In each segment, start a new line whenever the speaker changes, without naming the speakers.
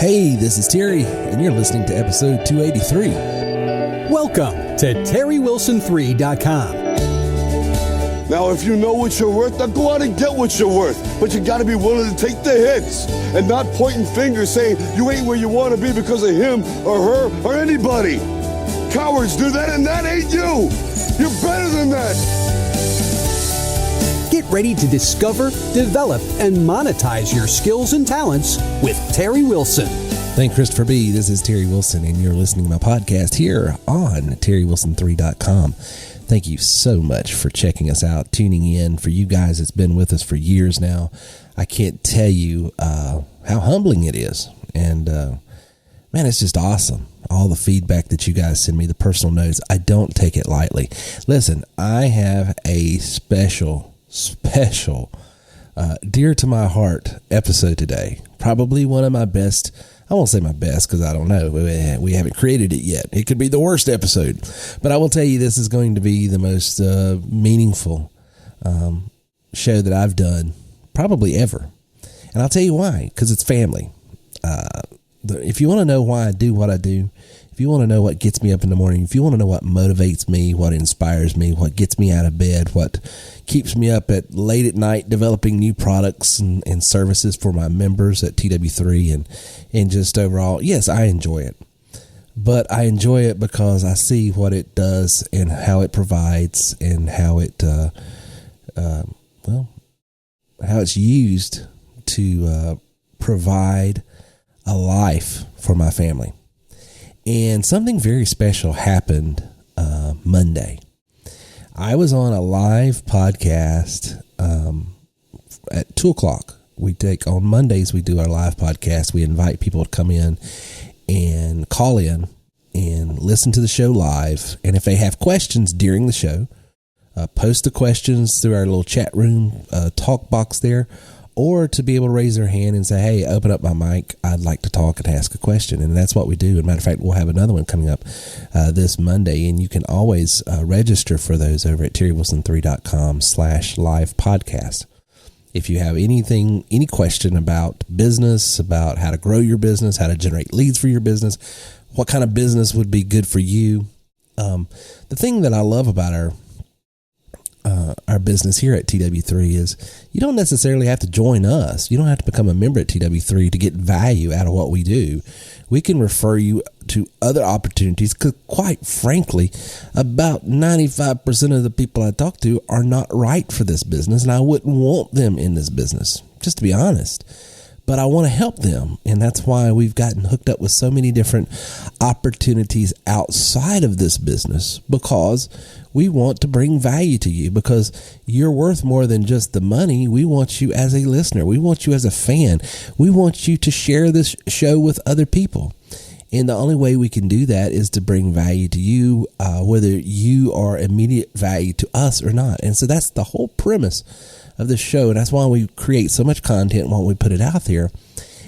Hey, this is Terry, and you're listening to episode 283.
Welcome to TerryWilson3.com.
Now, if you know what you're worth, now go out and get what you're worth. But you got to be willing to take the hits and not pointing fingers saying you ain't where you want to be because of him or her or anybody. Cowards do that, and that ain't you. You're better than that.
Get ready to discover, develop, and monetize your skills and talents with Terry Wilson.
Thank Christopher B. This is Terry Wilson, and you're listening to my podcast here on TerryWilson3.com. Thank you so much for checking us out, tuning in. For you guys, it's been with us for years now. I can't tell you how humbling it is. And, man, it's just awesome. All the feedback that you guys send me, the personal notes, I don't take it lightly. Listen, I have a special, dear to my heart episode today. Probably one of my best. I won't say my best because I don't know. We haven't created it yet. It could be the worst episode. But I will tell you, this is going to be the most meaningful show that I've done probably ever. And I'll tell you why, because it's family. If you want to know why I do what I do, if you want to know what gets me up in the morning, if you want to know what motivates me, what inspires me, what gets me out of bed, what keeps me up at late at night developing new products and services for my members at TW3 and just overall, yes, I enjoy it. But I enjoy it because I see what it does and how it provides and how it, how it's used to provide a life for my family. And something very special happened Monday. I was on a live podcast at 2 o'clock. On Mondays, we do our live podcast. We invite people to come in and call in and listen to the show live. And if they have questions during the show, post the questions through our little chat room talk box there, or to be able to raise their hand and say, hey, open up my mic. I'd like to talk and ask a question. And that's what we do. As a matter of fact, we'll have another one coming up this Monday. And you can always register for those over at TerryWilson3.com/live podcast. If you have any question about business, about how to grow your business, how to generate leads for your business, what kind of business would be good for you. The thing that I love about our business here at TW3 is you don't necessarily have to join us. You don't have to become a member at TW3 to get value out of what we do. We can refer you to other opportunities because, quite frankly, about 95% of the people I talk to are not right for this business, and I wouldn't want them in this business, just to be honest. But I want to help them, and that's why we've gotten hooked up with so many different opportunities outside of this business, because we want to bring value to you, because you're worth more than just the money. We want you as a listener. We want you as a fan. We want you to share this show with other people. And the only way we can do that is to bring value to you, whether you are immediate value to us or not. And so that's the whole premise of the show. And that's why we create so much content when we put it out there.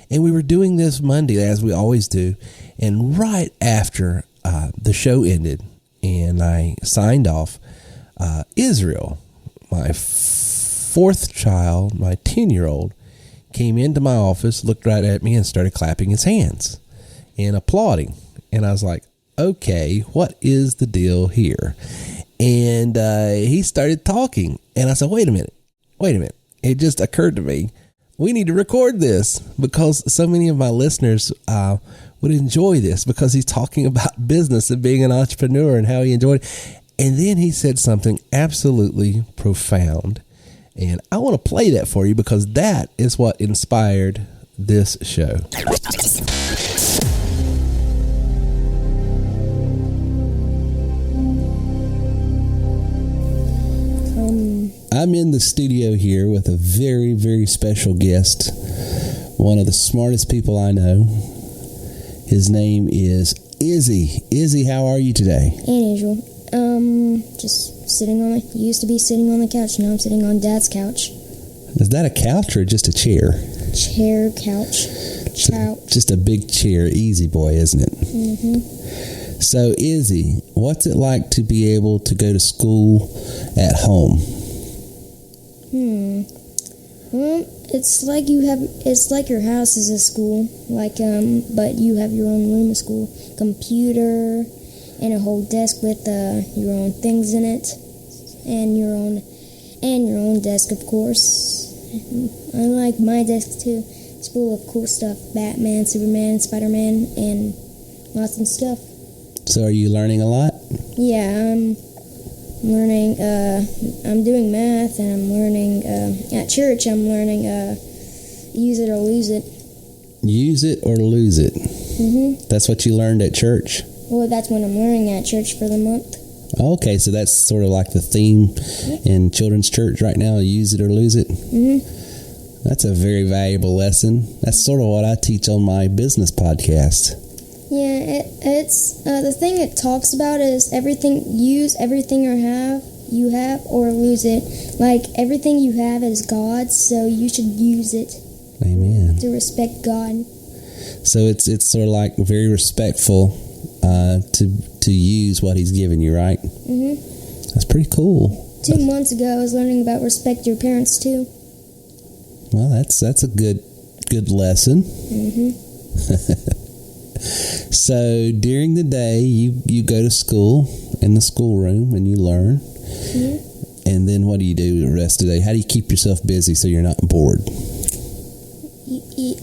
And we were doing this Monday, as we always do. And right after the show ended and I signed off, Israel, my fourth child, my 10-year-old, came into my office, looked right at me, and started clapping his hands and applauding. And I was like, okay, what is the deal here? And he started talking. And I said, wait a minute. It just occurred to me, we need to record this because so many of my listeners would enjoy this, because he's talking about business and being an entrepreneur and how he enjoyed it. And then he said something absolutely profound. And I want to play that for you because that is what inspired this show. I'm in the studio here with a very, very special guest, one of the smartest people I know. His name is Izzy. Izzy, how are you today?
As usual. Just sitting on used to be sitting on the couch, now I'm sitting on Dad's couch.
Is that a couch or just a chair?
Chair, couch, couch.
Just a big chair, easy boy, isn't it?
Mm-hmm.
So, Izzy, what's it like to be able to go to school at home?
Well, It's like your house is a school, but you have your own room of school, computer, and a whole desk with your own things in it, and your own desk, of course. I like my desk too. It's full of cool stuff: Batman, Superman, Spider-Man, and lots of stuff.
So, are you learning a lot?
Yeah, I'm learning. I'm doing math, and I'm learning at church. I'm learning use it or lose it.
Use it or lose it. That's what you learned at church.
Well, that's what I'm learning at church for the month.
Okay, so that's sort of like the theme in children's church right now: use it or lose it. That's a very valuable lesson. That's sort of what I teach on my business podcast.
Yeah, it's the thing it talks about is use everything you have or lose it. Like, everything you have is God's, so you should use it.
Amen.
To respect God.
So it's sort of like very respectful to use what He's given you, right? That's pretty cool.
2 months ago, I was learning about respect your parents too.
Well, that's a good lesson. So during the day, you go to school in the schoolroom and you learn. And then what do you do the rest of the day? How do you keep yourself busy so you're not bored?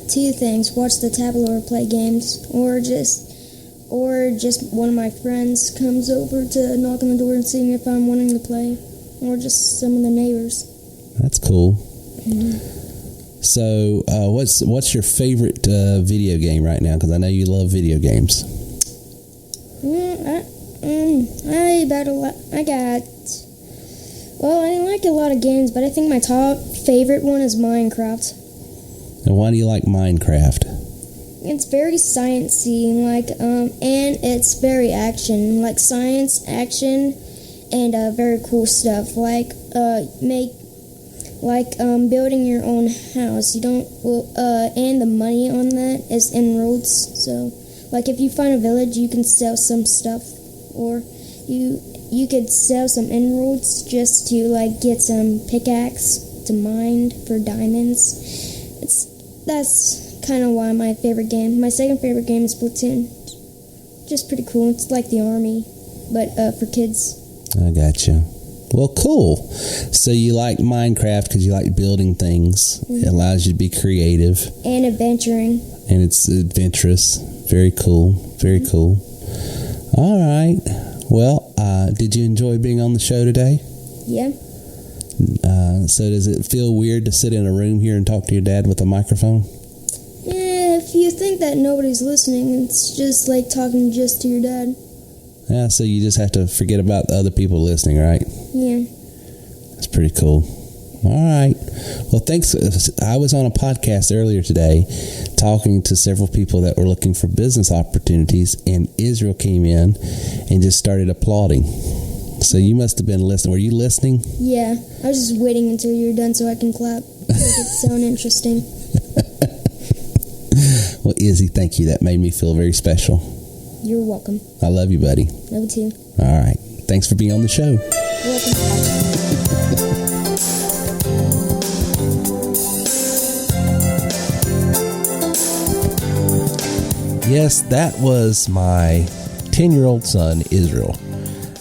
Two things: watch the tablet or play games, or just one of my friends comes over to knock on the door and see if I'm wanting to play, or just some of the neighbors.
That's cool. So, what's your favorite video game right now? Because I know you love video games.
I like a lot of games, but I think my top favorite one is Minecraft.
And why do you like Minecraft?
It's very sciencey, and it's very action, like science, action, and very cool stuff, building your own house. And the money on that is emeralds. So, if you find a village, you can sell some stuff, or you could sell some emeralds just to get some pickaxe to mine for diamonds. That's kind of why my favorite game. My second favorite game is Splatoon. Just pretty cool. It's like the army, but for kids.
I gotcha. Well, cool. So you like Minecraft because you like building things. It allows you to be creative.
And adventuring.
And it's adventurous. Very cool. Very cool. All right. Well, did you enjoy being on the show today?
Yeah.
So does it feel weird to sit in a room here and talk to your dad with a microphone?
Yeah, if you think that nobody's listening, it's just like talking just to your dad.
Yeah, so you just have to forget about the other people listening, right?
Yeah.
That's pretty cool. All right. Well, thanks. I was on a podcast earlier today talking to several people that were looking for business opportunities, and Israel came in and just started applauding. So you must have been listening. Were you listening?
Yeah. I was just waiting until you're done so I can clap. It sounds interesting.
Well, Izzy, thank you. That made me feel very special.
You're welcome.
I love you, buddy.
Love you too.
All right. Thanks for being on the show.
You're welcome.
Yes, that was my 10-year-old son, Israel.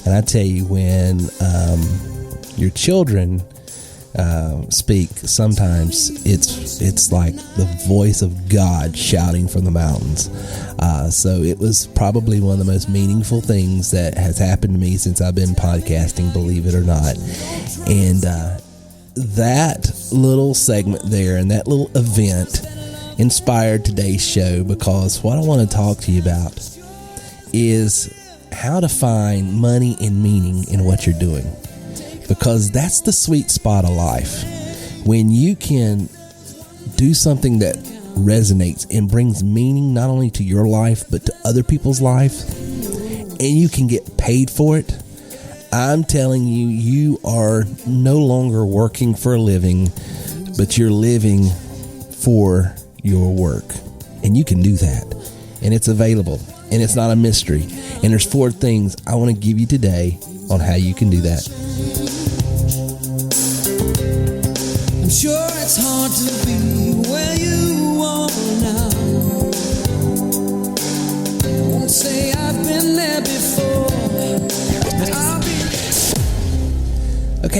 And I tell you, when your children speak, sometimes it's like the voice of God shouting from the mountains. So it was probably one of the most meaningful things that has happened to me since I've been podcasting, believe it or not. And that little segment there and that little event inspired today's show, because what I want to talk to you about is how to find money and meaning in what you're doing, because that's the sweet spot of life. When you can do something that resonates and brings meaning not only to your life but to other people's life, and you can get paid for it, I'm telling you, you are no longer working for a living, but you're living for your work. And you can do that, and it's available, and it's not a mystery. And there's 4 things I want to give you today on how you can do that.
I'm sure it's hard to be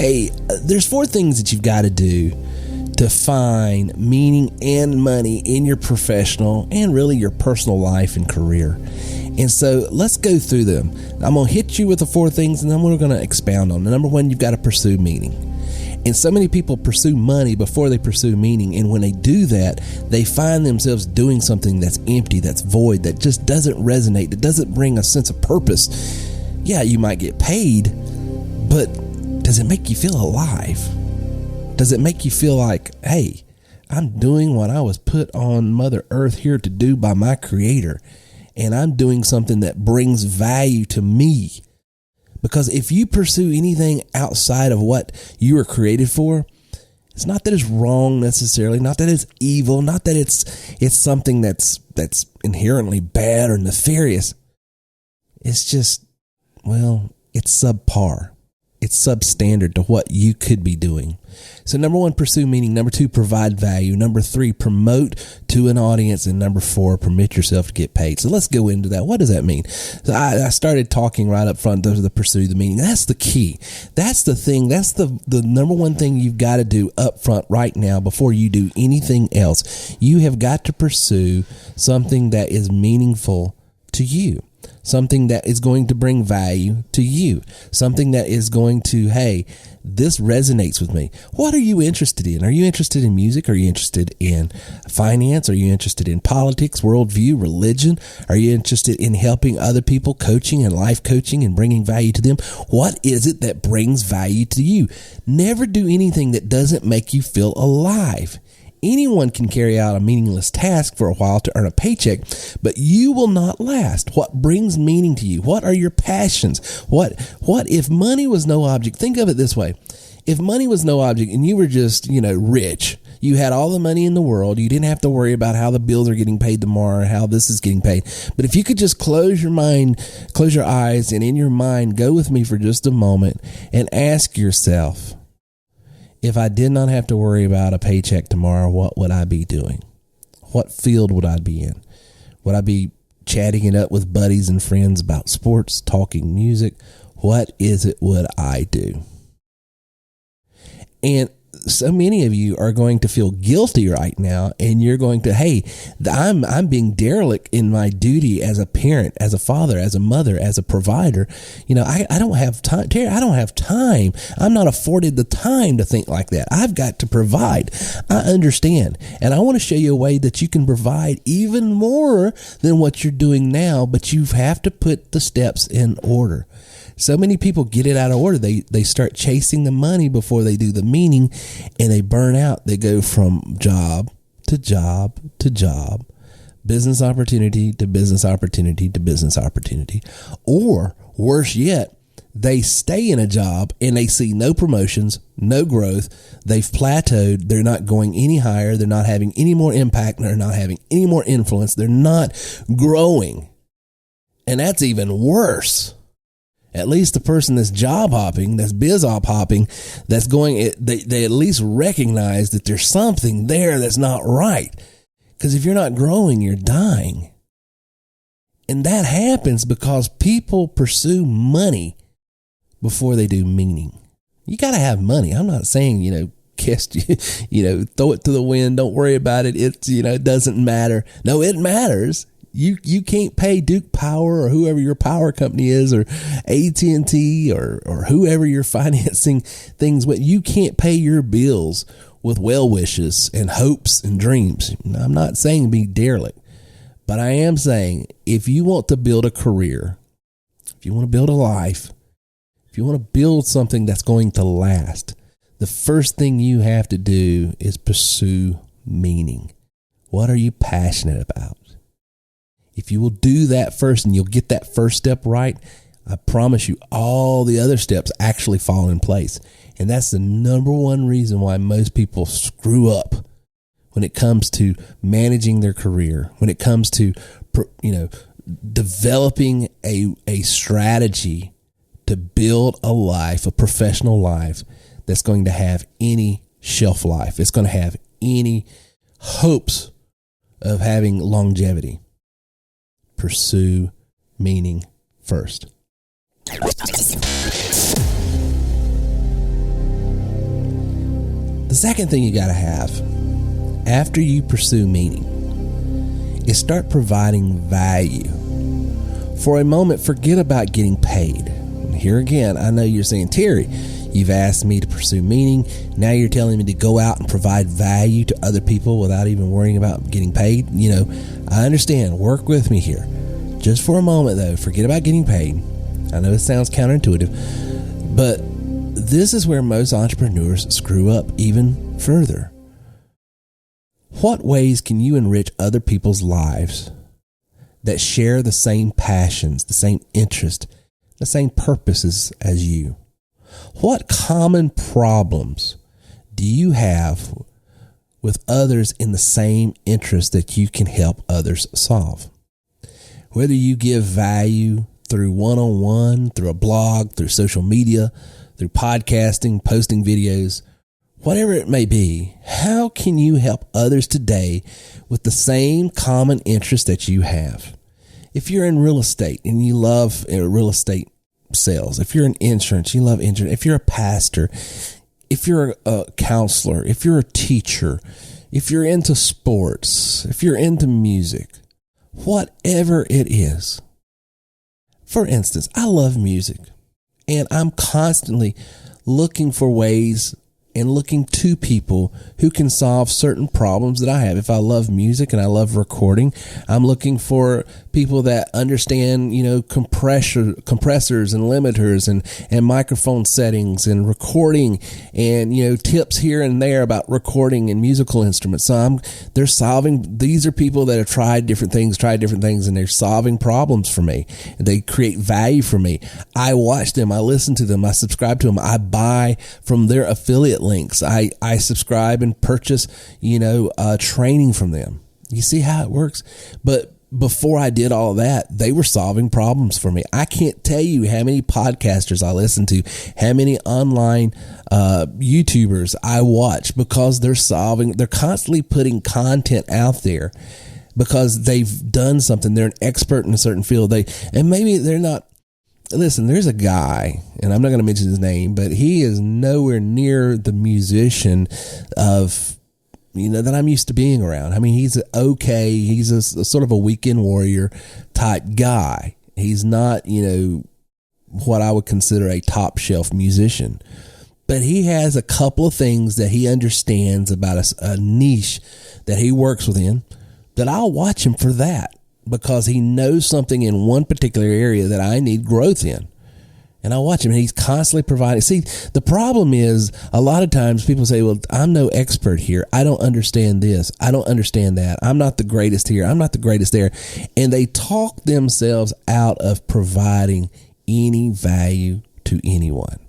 hey, there's 4 things that you've got to do to find meaning and money in your professional and really your personal life and career. And so let's go through them. I'm going to hit you with the 4 things, and then we're going to expound on them. Number 1, you've got to pursue meaning. And so many people pursue money before they pursue meaning. And when they do that, they find themselves doing something that's empty, that's void, that just doesn't resonate, that doesn't bring a sense of purpose. Yeah, you might get paid, but does it make you feel alive? Does it make you feel like, hey, I'm doing what I was put on Mother Earth here to do by my Creator, and I'm doing something that brings value to me? Because if you pursue anything outside of what you were created for, it's not that it's wrong necessarily, not that it's evil, not that it's something that's inherently bad or nefarious. It's just, well, it's subpar. It's substandard to what you could be doing. So number 1, pursue meaning. Number 2, provide value. Number 3, promote to an audience. And number 4, permit yourself to get paid. So let's go into that. What does that mean? So I started talking right up front. Those are the pursue the meaning. That's the key. That's the thing. That's the number 1 thing you've got to do up front right now before you do anything else. You have got to pursue something that is meaningful to you. Something that is going to bring value to you. Something that is going to, hey, this resonates with me. What are you interested in? Are you interested in music? Are you interested in finance? Are you interested in politics, worldview, religion? Are you interested in helping other people, coaching and life coaching and bringing value to them? What is it that brings value to you? Never do anything that doesn't make you feel alive. Anyone can carry out a meaningless task for a while to earn a paycheck, but you will not last. What brings meaning to you? What are your passions? What if money was no object? Think of it this way. If money was no object and you were just, rich, you had all the money in the world, you didn't have to worry about how the bills are getting paid tomorrow, how this is getting paid. But if you could just close your eyes, and in your mind, go with me for just a moment and ask yourself, if I did not have to worry about a paycheck tomorrow, what would I be doing? What field would I be in? Would I be chatting it up with buddies and friends about sports, talking music? What is it would I do? And so many of you are going to feel guilty right now, and you're going to, hey, I'm being derelict in my duty as a parent, as a father, as a mother, as a provider. I don't have time. Terry, I don't have time. I'm not afforded the time to think like that. I've got to provide. I understand. And I want to show you a way that you can provide even more than what you're doing now, but you have to put the steps in order. So many people get it out of order. They start chasing the money before they do the meaning, and they burn out. They go from job to job to job, business opportunity to business opportunity to business opportunity. Or worse yet, they stay in a job and they see no promotions, no growth. They've plateaued. They're not going any higher. They're not having any more impact. They're not having any more influence. They're not growing. And that's even worse. At least the person that's job hopping, that's biz op hopping, that's going, they at least recognize that there's something there that's not right. Because if you're not growing, you're dying. And that happens because people pursue money before they do meaning. You got to have money. I'm not saying, throw it to the wind. Don't worry about it. It doesn't matter. No, it matters. You can't pay Duke Power or whoever your power company is, or AT&T or whoever you're financing things with. You can't pay your bills with well wishes and hopes and dreams. I'm not saying be derelict, but I am saying if you want to build a career, if you want to build a life, if you want to build something that's going to last, the first thing you have to do is pursue meaning. What are you passionate about? If you will do that first and you'll get that first step right, I promise you all the other steps actually fall in place. And that's the number 1 reason why most people screw up when it comes to managing their career, when it comes to, developing a strategy to build a life, a professional life that's going to have any shelf life. It's going to have any hopes of having longevity. Pursue meaning first. The second thing you got to have after you pursue meaning is start providing value. For a moment, forget about getting paid. And here again, I know you're saying, Terry, you've asked me to pursue meaning. Now you're telling me to go out and provide value to other people without even worrying about getting paid. I understand. Work with me here. Just for a moment, though, forget about getting paid. I know it sounds counterintuitive, but this is where most entrepreneurs screw up even further. What ways can you enrich other people's lives that share the same passions, the same interests, the same purposes as you? What common problems do you have with others in the same interest that you can help others solve? Whether you give value through one-on-one, through a blog, through social media, through podcasting, posting videos, whatever it may be, how can you help others today with the same common interest that you have? If you're in real estate and you love real estate sales, if you're in insurance, you love insurance, if you're a pastor, if you're a counselor, if you're a teacher, if you're into sports, if you're into music, whatever it is. For instance, I love music, and I'm constantly looking for ways and looking to people who can solve certain problems that I have. If I love music and I love recording, I'm looking for people that understand, compressors and limiters and microphone settings and recording and, tips here and there about recording and musical instruments. So these are people that have tried different things, and they're solving problems for me. They create value for me. I watch them. I listen to them. I subscribe to them. I buy from their affiliate links. I subscribe and purchase, training from them. You see how it works? But before I did all of that, they were solving problems for me. I can't tell you how many podcasters I listen to, how many online YouTubers I watch, because they're constantly putting content out there because they've done something. They're an expert in a certain field. And maybe they're not. Listen, there's a guy, and I'm not going to mention his name, but he is nowhere near the musician that I'm used to being around. I mean, he's a sort of a weekend warrior type guy. He's not, what I would consider a top shelf musician, but he has a couple of things that he understands about a niche that he works within, that I'll watch him for that, because he knows something in one particular area that I need growth in. And I watch him, and he's constantly providing. See, the problem is a lot of times people say, well, I'm no expert here. I don't understand this. I don't understand that. I'm not the greatest here. I'm not the greatest there. And they talk themselves out of providing any value to anyone.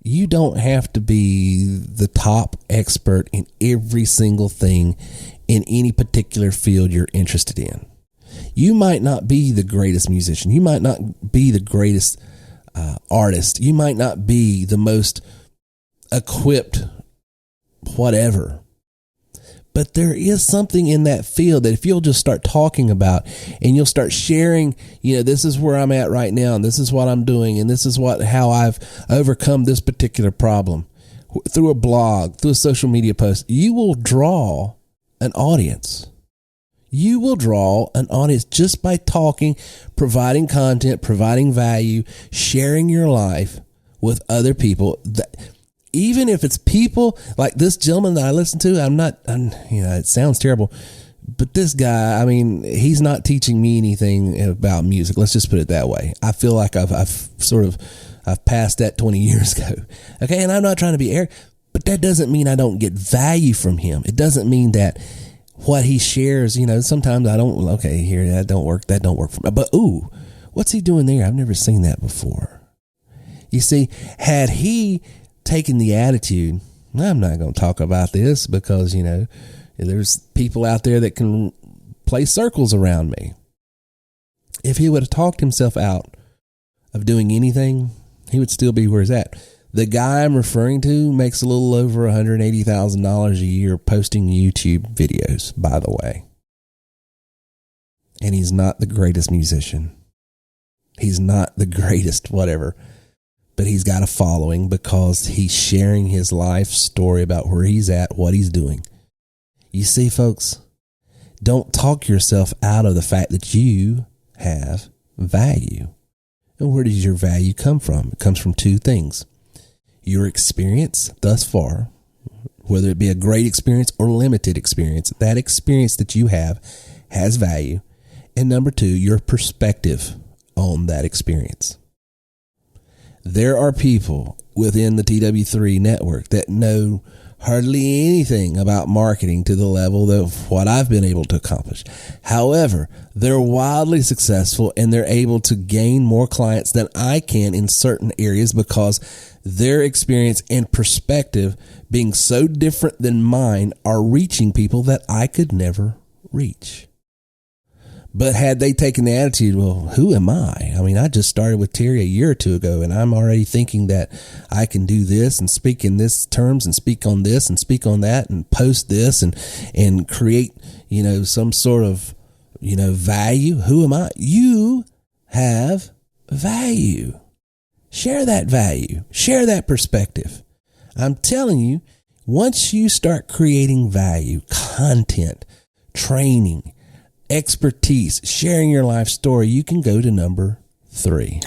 You don't have to be the top expert in every single thing in any particular field you're interested in. You might not be the greatest musician. You might not be the greatest artist. You might not be the most equipped whatever. But there is something in that field that if you'll just start talking about, and you'll start sharing, this is where I'm at right now, and this is what I'm doing, and this is how I've overcome this particular problem, through a blog, through a social media post, you will draw an audience. You will draw an audience just by talking, providing content, providing value, sharing your life with other people. Even if it's people like this gentleman that I listen to, it sounds terrible, but this guy, he's not teaching me anything about music. Let's just put it that way. I feel like I've passed that 20 years ago. Okay. And I'm not trying to be arrogant, but that doesn't mean I don't get value from him. It doesn't mean that what he shares, sometimes I don't, that don't work for me. But, what's he doing there? I've never seen that before. You see, had he taken the attitude, I'm not going to talk about this because, there's people out there that can play circles around me. If he would have talked himself out of doing anything, he would still be where he's at. The guy I'm referring to makes a little over $180,000 a year posting YouTube videos, by the way. And he's not the greatest musician. He's not the greatest whatever. but he's got a following because he's sharing his life story about where he's at, what he's doing. You see, folks, don't talk yourself out of the fact that you have value. And where does your value come from? It comes from two things. Your experience thus far, whether it be a great experience or limited experience, that experience that you have has value. And number two, your perspective on that experience. There are people within the TW3 network that know hardly anything about marketing to the level of what I've been able to accomplish. However, they're wildly successful and they're able to gain more clients than I can in certain areas because their experience and perspective, being so different than mine, are reaching people that I could never reach. But had they taken the attitude, well, who am I? I mean, I just started with Terry a year or two ago, and I'm already thinking that I can do this and speak in this terms and speak on this and speak on that and post this and create, some sort of, value. Who am I? You have value. Share that value. Share that perspective. I'm telling you, once you start creating value, content, training, expertise, sharing your life story, you can go to number 3.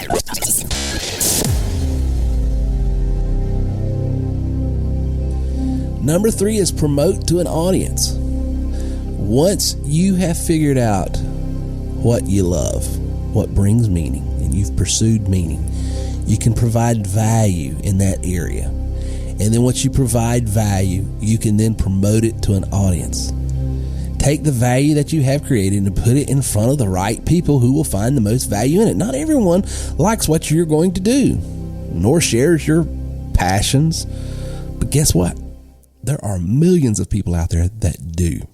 Number 3 is promote to an audience. Once you have figured out what you love, what brings meaning, and you've pursued meaning, you can provide value in that area. And then once you provide value, you can then promote it to an audience. Take the value that you have created and put it in front of the right people who will find the most value in it. Not everyone likes what you're going to do, nor shares your passions. But guess what? There are millions of people out there that do.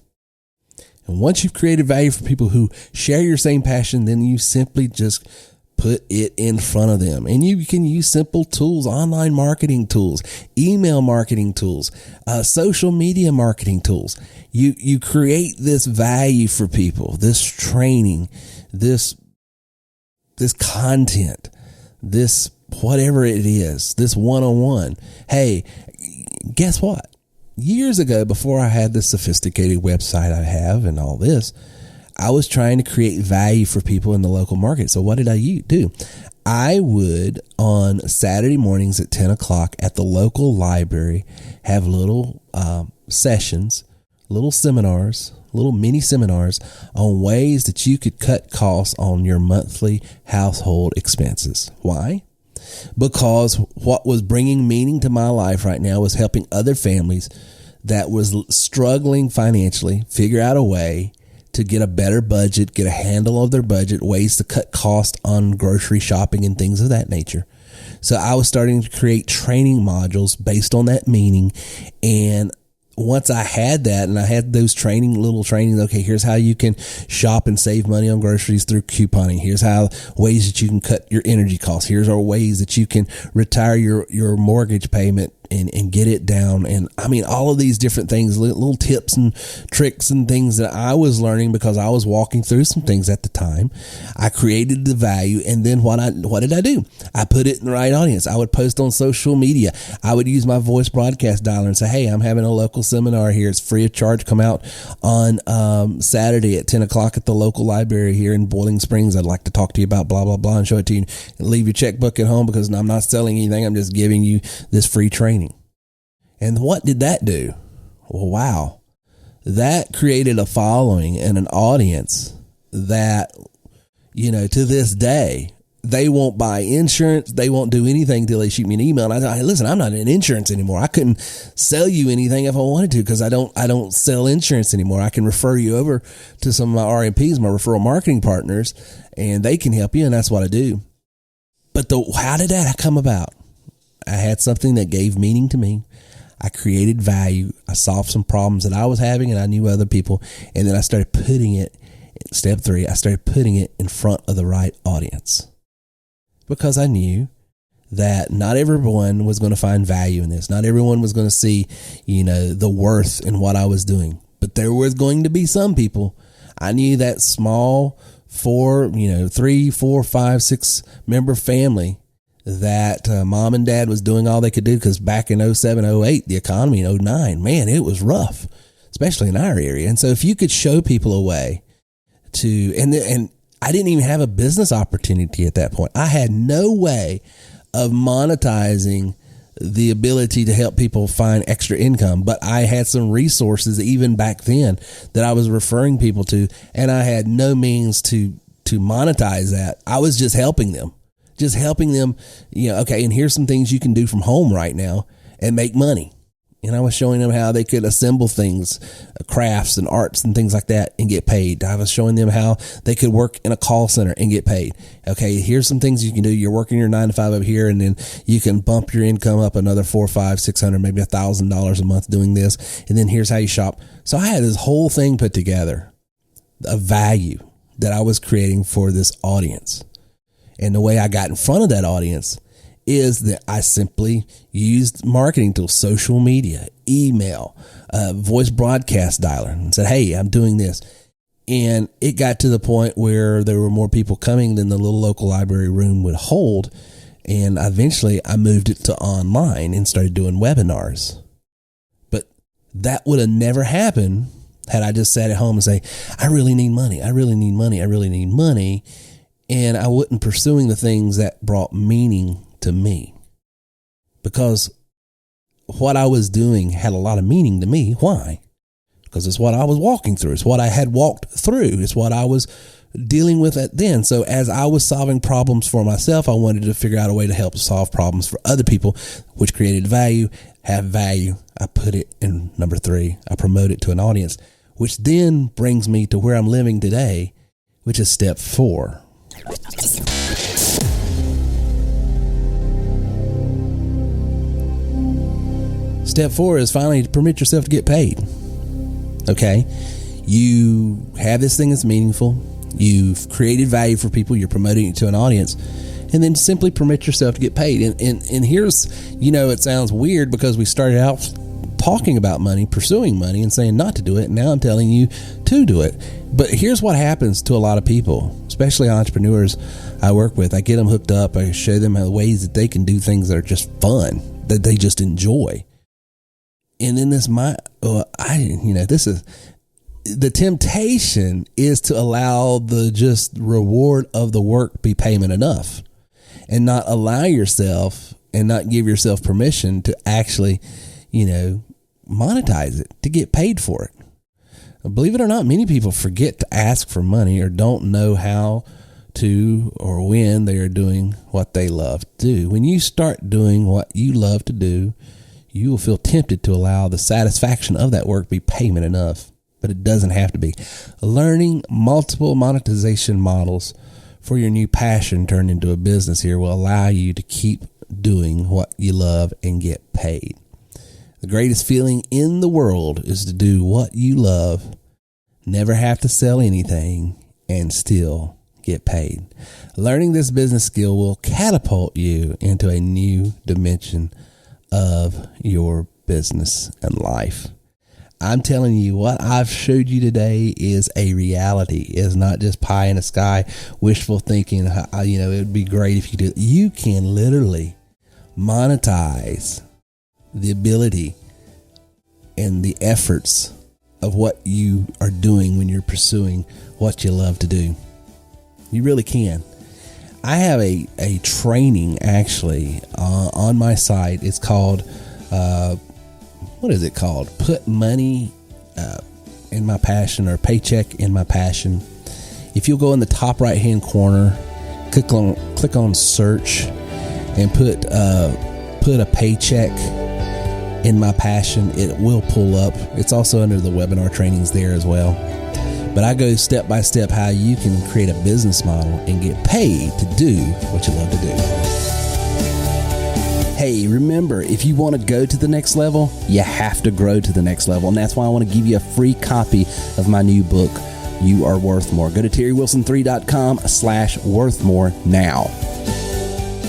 And once you've created value for people who share your same passion, then you simply just put it in front of them. And you can use simple tools, online marketing tools, email marketing tools, social media marketing tools. You create this value for people, this training, this content, this whatever it is, this one-on-one. Hey, guess what? Years ago, before I had this sophisticated website I have and all this, I was trying to create value for people in the local market. So what did I do? I would, on Saturday mornings at 10 o'clock at the local library, have little sessions, little seminars, little mini seminars on ways that you could cut costs on your monthly household expenses. Why? Because what was bringing meaning to my life right now was helping other families that was struggling financially figure out a way to get a better budget, get a handle of their budget, ways to cut costs on grocery shopping and things of that nature. So I was starting to create training modules based on that meaning. And once I had that and I had those little trainings, okay, here's how you can shop and save money on groceries through couponing. Here's ways that you can cut your energy costs. Here's ways that you can retire your mortgage payment and get it down. And I mean, all of these different things, little tips and tricks and things that I was learning because I was walking through some things at the time. I created the value. And then what did I do? I put it in the right audience. I would post on social media. I would use my voice broadcast dialer and say, hey, I'm having a local seminar here. It's free of charge. Come out on Saturday at 10 o'clock at the local library here in Boiling Springs. I'd like to talk to you about blah, blah, blah and show it to you and leave your checkbook at home because I'm not selling anything. I'm just giving you this free training. And what did that do? Well, wow. That created a following and an audience that, to this day, they won't buy insurance. They won't do anything till they shoot me an email. And I thought, hey, listen, I'm not in insurance anymore. I couldn't sell you anything if I wanted to because I don't sell insurance anymore. I can refer you over to some of my RMPs, my referral marketing partners, and they can help you. And that's what I do. But how did that come about? I had something that gave meaning to me. I created value. I solved some problems that I was having and I knew other people. And then I started putting it, step 3, I started putting it in front of the right audience because I knew that not everyone was going to find value in this. Not everyone was going to see, the worth in what I was doing, but there was going to be some people. I knew that small 3, 4, 5, 6 member family that mom and dad was doing all they could do, because back in 07, 08, the economy in 09, man, it was rough, especially in our area. And so if you could show people a way to, and I didn't even have a business opportunity at that point. I had no way of monetizing the ability to help people find extra income, but I had some resources even back then that I was referring people to, and I had no means to monetize that. I was just helping them, okay, and here's some things you can do from home right now and make money. And I was showing them how they could assemble things, crafts and arts and things like that, and get paid. I was showing them how they could work in a call center and get paid. Okay, here's some things you can do. You're working your 9 to 5 over here, and then you can bump your income up another $400, $500, $600, maybe $1,000 a month doing this. And then here's how you shop. So I had this whole thing put together, a value that I was creating for this audience. And the way I got in front of that audience is that I simply used marketing tools, social media, email, voice broadcast dialer, and said, hey, I'm doing this. And it got to the point where there were more people coming than the little local library room would hold. And eventually I moved it to online and started doing webinars. But that would have never happened had I just sat at home and say, I really need money. I really need money. I really need money. And I wasn't pursuing the things that brought meaning to me, because what I was doing had a lot of meaning to me. Why? Because it's what I was walking through. It's what I had walked through. It's what I was dealing with at then. So as I was solving problems for myself, I wanted to figure out a way to help solve problems for other people, which created value. Have value. I put it in number 3. I promote it to an audience, which then brings me to where I'm living today, which is step 4. Step 4 is finally to permit yourself to get paid. Okay. You have this thing that's meaningful. You've created value for people. You're promoting it to an audience, and then simply permit yourself to get paid. And here's, it sounds weird because we started out talking about money, pursuing money, and saying not to do it. And now I'm telling you to do it. But here's what happens to a lot of people, especially entrepreneurs I work with. I get them hooked up. I show them ways that they can do things that are just fun, that they just enjoy. And in this, this is the temptation is to allow the just reward of the work be payment enough, and not allow yourself and not give yourself permission to actually, monetize it, to get paid for it. Believe it or not, many people forget to ask for money or don't know how to or when they are doing what they love to do. When you start doing what you love to do, you will feel tempted to allow the satisfaction of that work be payment enough, but it doesn't have to be. Learning multiple monetization models for your new passion turned into a business here will allow you to keep doing what you love and get paid. The greatest feeling in the world is to do what you love, never have to sell anything, and still get paid. Learning this business skill will catapult you into a new dimension of your business and life. I'm telling you, what I've showed you today is a reality. It's not just pie in the sky, wishful thinking. It would be great if you do. You can literally monetize the ability and the efforts of what you are doing when you're pursuing what you love to do. You really can. I have a training actually on my site. It's called, what is it called? Put Money in My Passion, or Paycheck in My Passion. If you'll go in the top right hand corner, click on search and put a paycheck in my passion, it will pull up. It's also under the webinar trainings there as well. But I go step by step how you can create a business model and get paid to do what you love to do. Hey, remember, if you want to go to the next level, you have to grow to the next level. And that's why I want to give you a free copy of my new book, You Are Worth More. Go to TerryWilson3.com/worthmore now.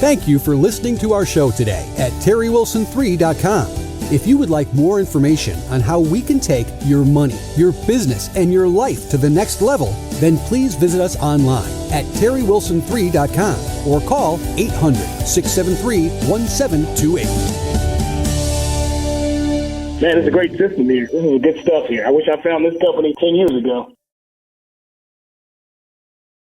Thank you for listening to our show today at TerryWilson3.com. If you would like more information on how we can take your money, your business, and your life to the next level, then please visit us online at TerryWilson3.com. or call 800-673-1728.
Man, it's a great system here. This is good stuff here. I wish I found this company 10 years ago.